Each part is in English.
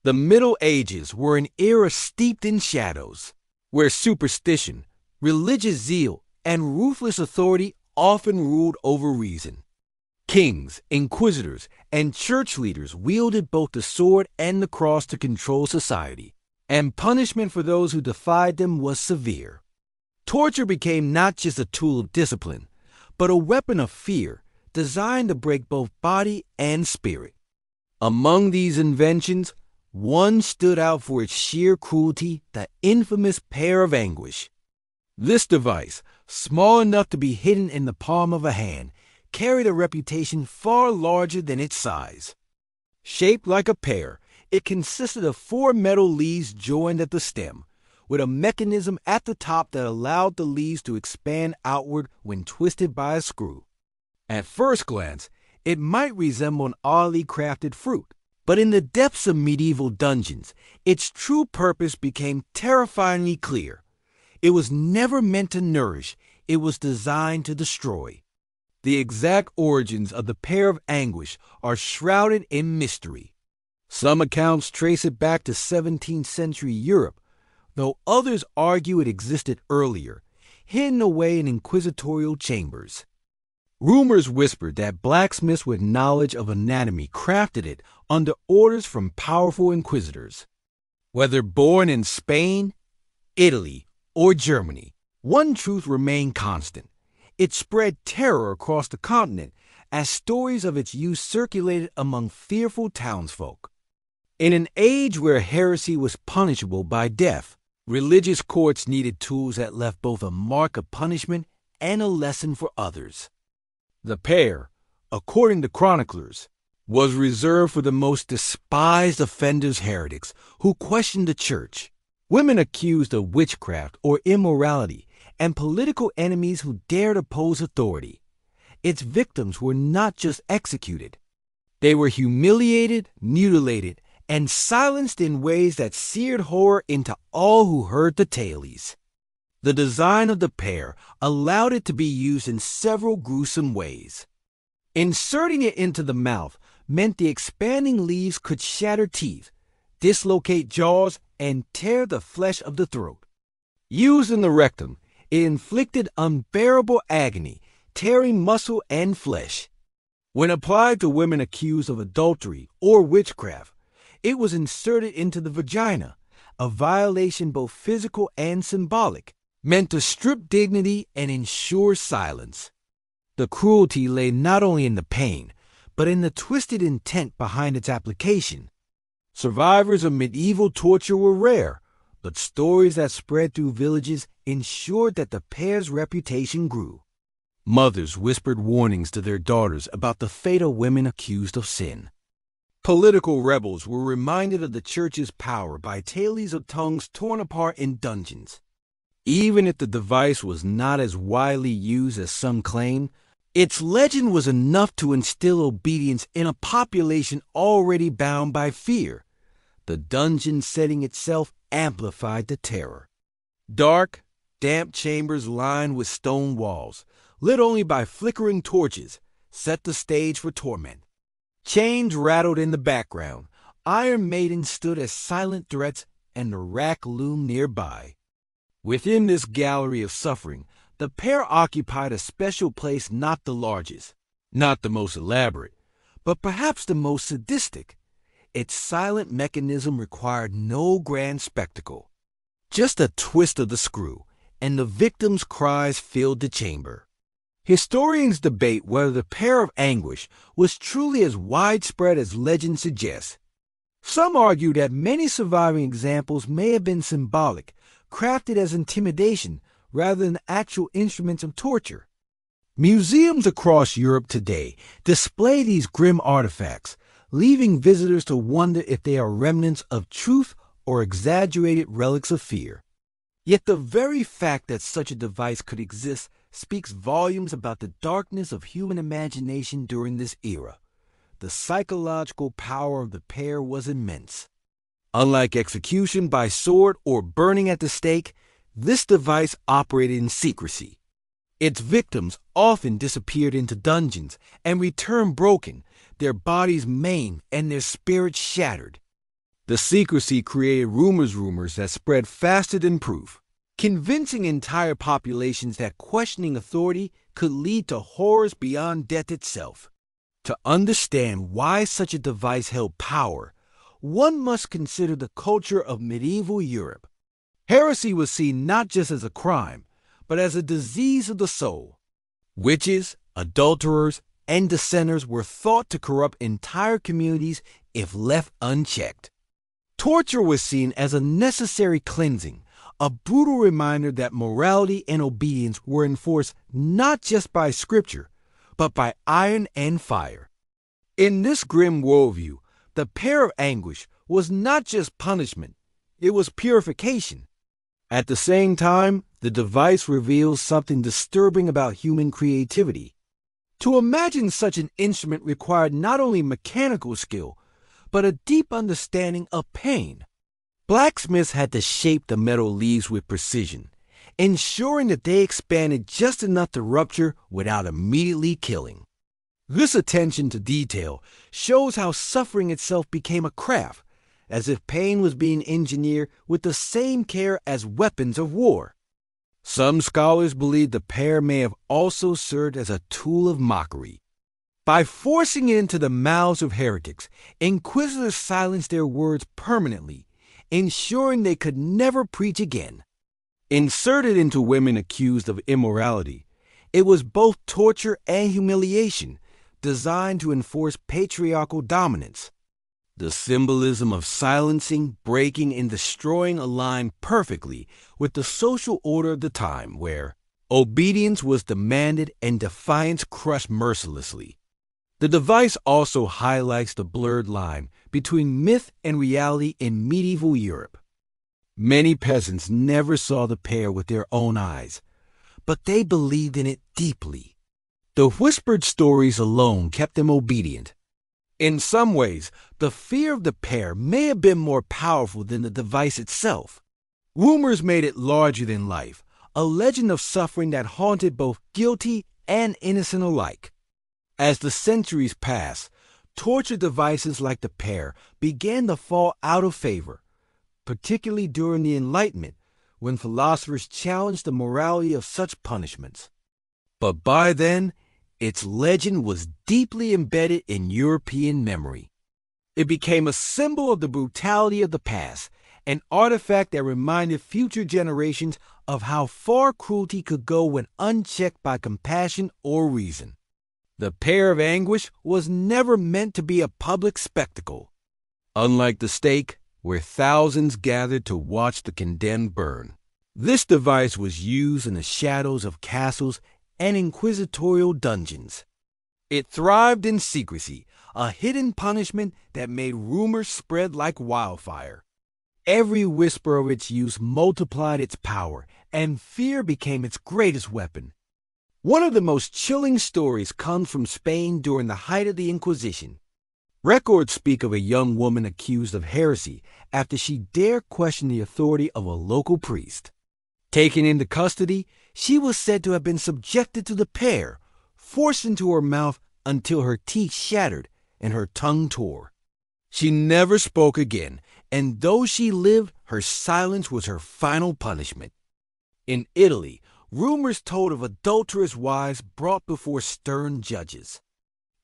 The Middle Ages were an era steeped in shadows, where superstition, religious zeal, and ruthless authority often ruled over reason. Kings, inquisitors, and church leaders wielded both the sword and the cross to control society, and punishment for those who defied them was severe. Torture became not just a tool of discipline, but a weapon of fear designed to break both body and spirit. Among these inventions, one stood out for its sheer cruelty, the infamous Pear of Anguish. This device, small enough to be hidden in the palm of a hand, carried a reputation far larger than its size. Shaped like a pear, it consisted of 4 metal leaves joined at the stem, with a mechanism at the top that allowed the leaves to expand outward when twisted by a screw. At first glance, it might resemble an oddly crafted fruit, but in the depths of medieval dungeons, its true purpose became terrifyingly clear. It was never meant to nourish, it was designed to destroy. The exact origins of the Pear of Anguish are shrouded in mystery. Some accounts trace it back to 17th century Europe, though others argue it existed earlier, hidden away in inquisitorial chambers. Rumors whispered that blacksmiths with knowledge of anatomy crafted it under orders from powerful inquisitors. Whether born in Spain, Italy, or Germany, one truth remained constant. It spread terror across the continent as stories of its use circulated among fearful townsfolk. In an age where heresy was punishable by death, religious courts needed tools that left both a mark of punishment and a lesson for others. The pear, according to chroniclers, was reserved for the most despised offenders, heretics, who questioned the church, women accused of witchcraft or immorality, and political enemies who dared oppose authority. Its victims were not just executed. They were humiliated, mutilated, and silenced in ways that seared horror into all who heard the tales. The design of the pear allowed it to be used in several gruesome ways. Inserting it into the mouth meant the expanding leaves could shatter teeth, dislocate jaws, and tear the flesh of the throat. Used in the rectum, it inflicted unbearable agony, tearing muscle and flesh. When applied to women accused of adultery or witchcraft, it was inserted into the vagina, a violation both physical and symbolic, meant to strip dignity and ensure silence. The cruelty lay not only in the pain, but in the twisted intent behind its application. Survivors of medieval torture were rare, but stories that spread through villages ensured that the pear's reputation grew. Mothers whispered warnings to their daughters about the fate of women accused of sin. Political rebels were reminded of the church's power by tales of tongues torn apart in dungeons. Even if the device was not as widely used as some claim, its legend was enough to instill obedience in a population already bound by fear. The dungeon setting itself amplified the terror. Dark, damp chambers lined with stone walls, lit only by flickering torches, set the stage for torment. Chains rattled in the background, iron maidens stood as silent threats, and the rack loomed nearby. Within this gallery of suffering, the pear occupied a special place, not the largest, not the most elaborate, but perhaps the most sadistic. Its silent mechanism required no grand spectacle. Just a twist of the screw, and the victim's cries filled the chamber. Historians debate whether the Pear of Anguish was truly as widespread as legend suggests. Some argue that many surviving examples may have been symbolic, crafted as intimidation rather than actual instruments of torture. Museums across Europe today display these grim artifacts, leaving visitors to wonder if they are remnants of truth or exaggerated relics of fear. Yet the very fact that such a device could exist speaks volumes about the darkness of human imagination during this era. The psychological power of the pear was immense. Unlike execution by sword or burning at the stake, this device operated in secrecy. Its victims often disappeared into dungeons and returned broken, their bodies maimed and their spirits shattered. The secrecy created rumors that spread faster than proof, convincing entire populations that questioning authority could lead to horrors beyond death itself. To understand why such a device held power, one must consider the culture of medieval Europe. Heresy was seen not just as a crime, but as a disease of the soul. Witches, adulterers, and dissenters were thought to corrupt entire communities if left unchecked. Torture was seen as a necessary cleansing, a brutal reminder that morality and obedience were enforced not just by scripture, but by iron and fire. In this grim worldview, the Pear of Anguish was not just punishment, it was purification. At the same time, the device reveals something disturbing about human creativity. To imagine such an instrument required not only mechanical skill, but a deep understanding of pain. Blacksmiths had to shape the metal leaves with precision, ensuring that they expanded just enough to rupture without immediately killing. This attention to detail shows how suffering itself became a craft, as if pain was being engineered with the same care as weapons of war. Some scholars believe the pear may have also served as a tool of mockery. By forcing it into the mouths of heretics, inquisitors silenced their words permanently, ensuring they could never preach again. Inserted into women accused of immorality, it was both torture and humiliation, designed to enforce patriarchal dominance. The symbolism of silencing, breaking, and destroying aligned perfectly with the social order of the time, where obedience was demanded and defiance crushed mercilessly. The device also highlights the blurred line between myth and reality in medieval Europe. Many peasants never saw the pear with their own eyes, but they believed in it deeply. The whispered stories alone kept them obedient. In some ways, the fear of the pear may have been more powerful than the device itself. Rumors made it larger than life, a legend of suffering that haunted both guilty and innocent alike. As the centuries passed, torture devices like the pear began to fall out of favor, particularly during the Enlightenment, when philosophers challenged the morality of such punishments. But by then, its legend was deeply embedded in European memory. It became a symbol of the brutality of the past, an artifact that reminded future generations of how far cruelty could go when unchecked by compassion or reason. The Pear of Anguish was never meant to be a public spectacle. Unlike the stake, where thousands gathered to watch the condemned burn, this device was used in the shadows of castles and inquisitorial dungeons. It thrived in secrecy, a hidden punishment that made rumors spread like wildfire. Every whisper of its use multiplied its power, and fear became its greatest weapon. One of the most chilling stories comes from Spain during the height of the Inquisition. Records speak of a young woman accused of heresy after she dared question the authority of a local priest. Taken into custody, she was said to have been subjected to the pear, forced into her mouth until her teeth shattered and her tongue tore. She never spoke again, and though she lived, her silence was her final punishment. In Italy, rumors told of adulterous wives brought before stern judges.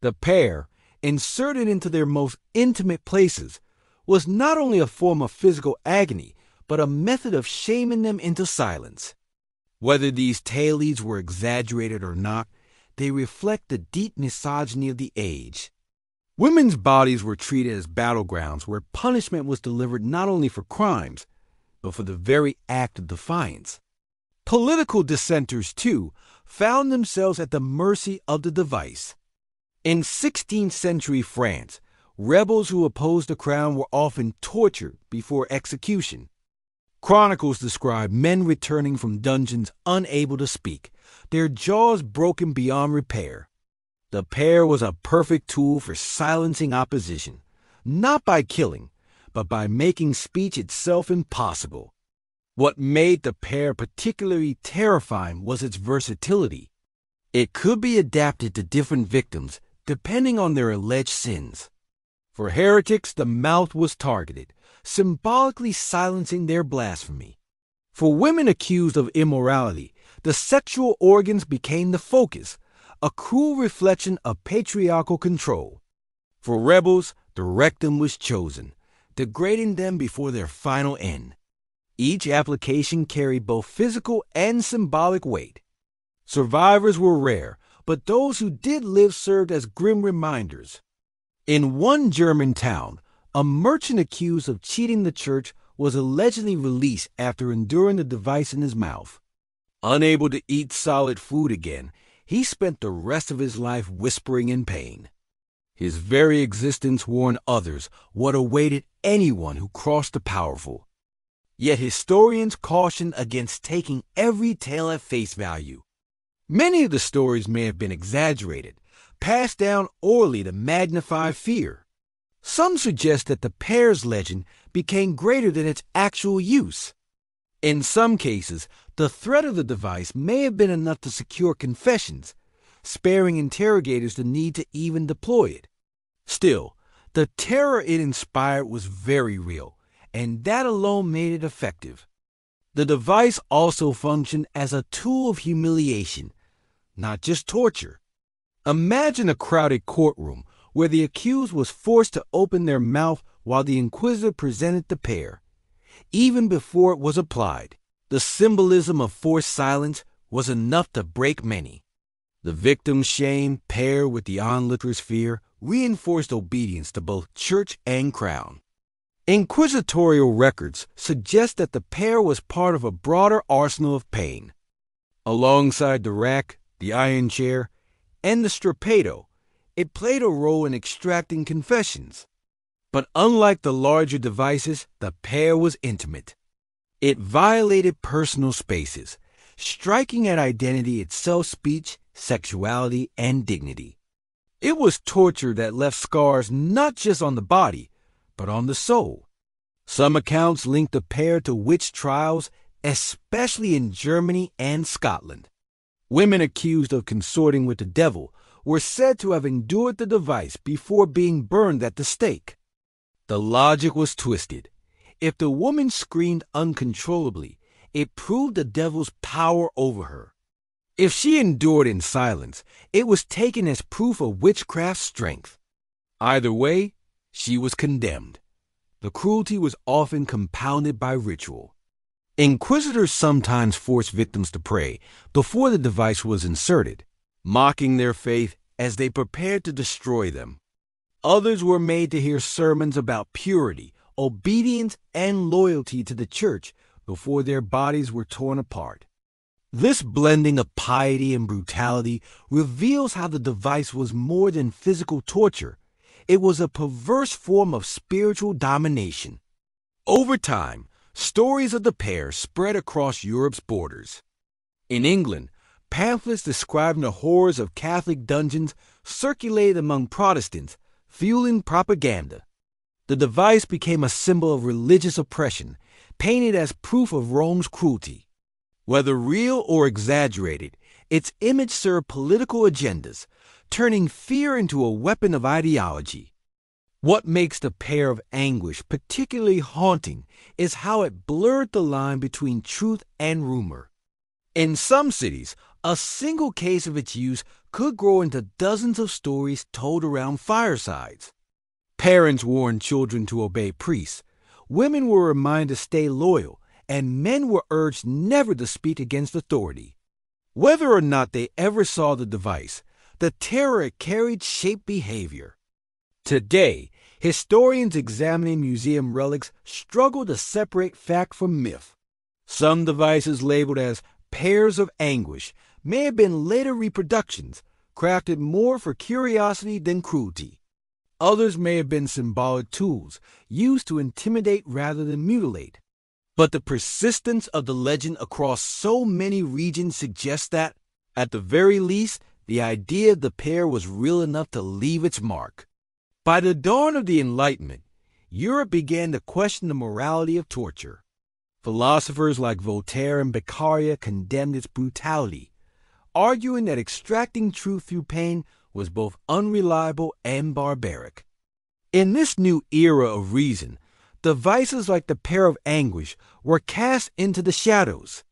The pear, inserted into their most intimate places, was not only a form of physical agony, but a method of shaming them into silence. Whether these tales were exaggerated or not, they reflect the deep misogyny of the age. Women's bodies were treated as battlegrounds where punishment was delivered not only for crimes, but for the very act of defiance. Political dissenters, too, found themselves at the mercy of the device. In 16th century France, rebels who opposed the crown were often tortured before execution. Chronicles describe men returning from dungeons unable to speak, their jaws broken beyond repair. The pear was a perfect tool for silencing opposition, not by killing, but by making speech itself impossible. What made the pear particularly terrifying was its versatility. It could be adapted to different victims depending on their alleged sins. For heretics, the mouth was targeted, symbolically silencing their blasphemy. For women accused of immorality, the sexual organs became the focus, a cruel reflection of patriarchal control. For rebels, the rectum was chosen, degrading them before their final end. Each application carried both physical and symbolic weight. Survivors were rare, but those who did live served as grim reminders. In one German town, a merchant accused of cheating the church was allegedly released after enduring the device in his mouth. Unable to eat solid food again, he spent the rest of his life whispering in pain. His very existence warned others what awaited anyone who crossed the powerful. Yet historians caution against taking every tale at face value. Many of the stories may have been exaggerated, passed down orally to magnify fear. Some suggest that the pear's legend became greater than its actual use. In some cases, the threat of the device may have been enough to secure confessions, sparing interrogators the need to even deploy it. Still, the terror it inspired was very real, and that alone made it effective. The device also functioned as a tool of humiliation, not just torture. Imagine a crowded courtroom where the accused was forced to open their mouth while the inquisitor presented the pear. Even before it was applied, the symbolism of forced silence was enough to break many. The victim's shame, paired with the onlooker's fear, reinforced obedience to both church and crown. Inquisitorial records suggest that the pear was part of a broader arsenal of pain. Alongside the rack, the iron chair, and the strappado, it played a role in extracting confessions. But unlike the larger devices, the pear was intimate. It violated personal spaces, striking at identity itself, speech, sexuality, and dignity. It was torture that left scars not just on the body, but on the soul. Some accounts link the pear to witch trials, especially in Germany and Scotland. Women accused of consorting with the devil were said to have endured the device before being burned at the stake. The logic was twisted. If the woman screamed uncontrollably, it proved the devil's power over her. If she endured in silence, it was taken as proof of witchcraft's strength. Either way, she was condemned. The cruelty was often compounded by ritual. Inquisitors sometimes forced victims to pray before the device was inserted, mocking their faith as they prepared to destroy them. Others were made to hear sermons about purity, obedience, and loyalty to the church before their bodies were torn apart. This blending of piety and brutality reveals how the device was more than physical torture. It was a perverse form of spiritual domination. Over time, stories of the pear spread across Europe's borders. In England, pamphlets describing the horrors of Catholic dungeons circulated among Protestants, fueling propaganda. The device became a symbol of religious oppression, painted as proof of Rome's cruelty. Whether real or exaggerated, its image served political agendas, turning fear into a weapon of ideology. What makes the Pear of Anguish particularly haunting is how it blurred the line between truth and rumor. In some cities, a single case of its use could grow into dozens of stories told around firesides. Parents warned children to obey priests, women were reminded to stay loyal, and men were urged never to speak against authority. Whether or not they ever saw the device, the terror it carried shaped behavior. Today, historians examining museum relics struggle to separate fact from myth. Some devices labeled as Pears of Anguish may have been later reproductions, crafted more for curiosity than cruelty. Others may have been symbolic tools, used to intimidate rather than mutilate. But the persistence of the legend across so many regions suggests that, at the very least, the idea of the pear was real enough to leave its mark. By the dawn of the Enlightenment, Europe began to question the morality of torture. Philosophers like Voltaire and Beccaria condemned its brutality, arguing that extracting truth through pain was both unreliable and barbaric. In this new era of reason, devices like the Pear of Anguish were cast into the shadows.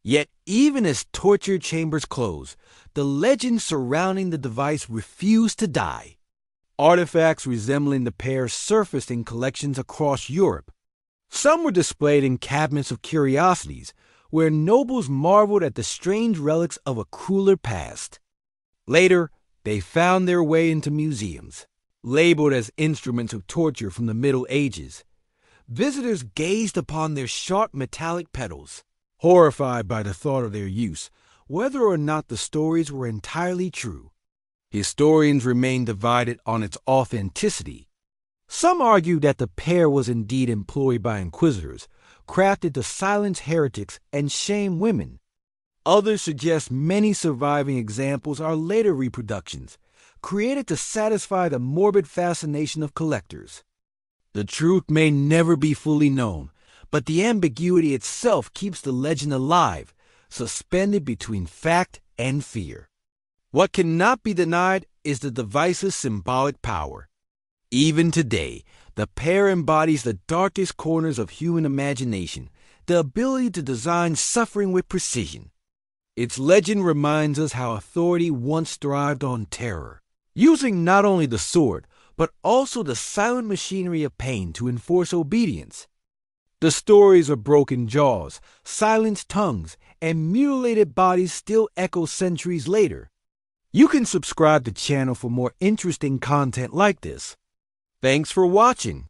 Yet even as torture chambers closed, the legends surrounding the device refused to die. Artifacts resembling the pear surfaced in collections across Europe. Some were displayed in cabinets of curiosities, where nobles marveled at the strange relics of a crueler past. Later, they found their way into museums, labeled as instruments of torture from the Middle Ages. Visitors gazed upon their sharp metallic petals, horrified by the thought of their use, whether or not the stories were entirely true. Historians remain divided on its authenticity. Some argue that the pear was indeed employed by inquisitors, crafted to silence heretics and shame women. Others suggest many surviving examples are later reproductions, created to satisfy the morbid fascination of collectors. The truth may never be fully known, but the ambiguity itself keeps the legend alive, suspended between fact and fear. What cannot be denied is the device's symbolic power. Even today, the pear embodies the darkest corners of human imagination, the ability to design suffering with precision. Its legend reminds us how authority once thrived on terror, using not only the sword, but also the silent machinery of pain to enforce obedience. The stories of broken jaws, silenced tongues, and mutilated bodies still echo centuries later. You can subscribe to the channel for more interesting content like this. Thanks for watching.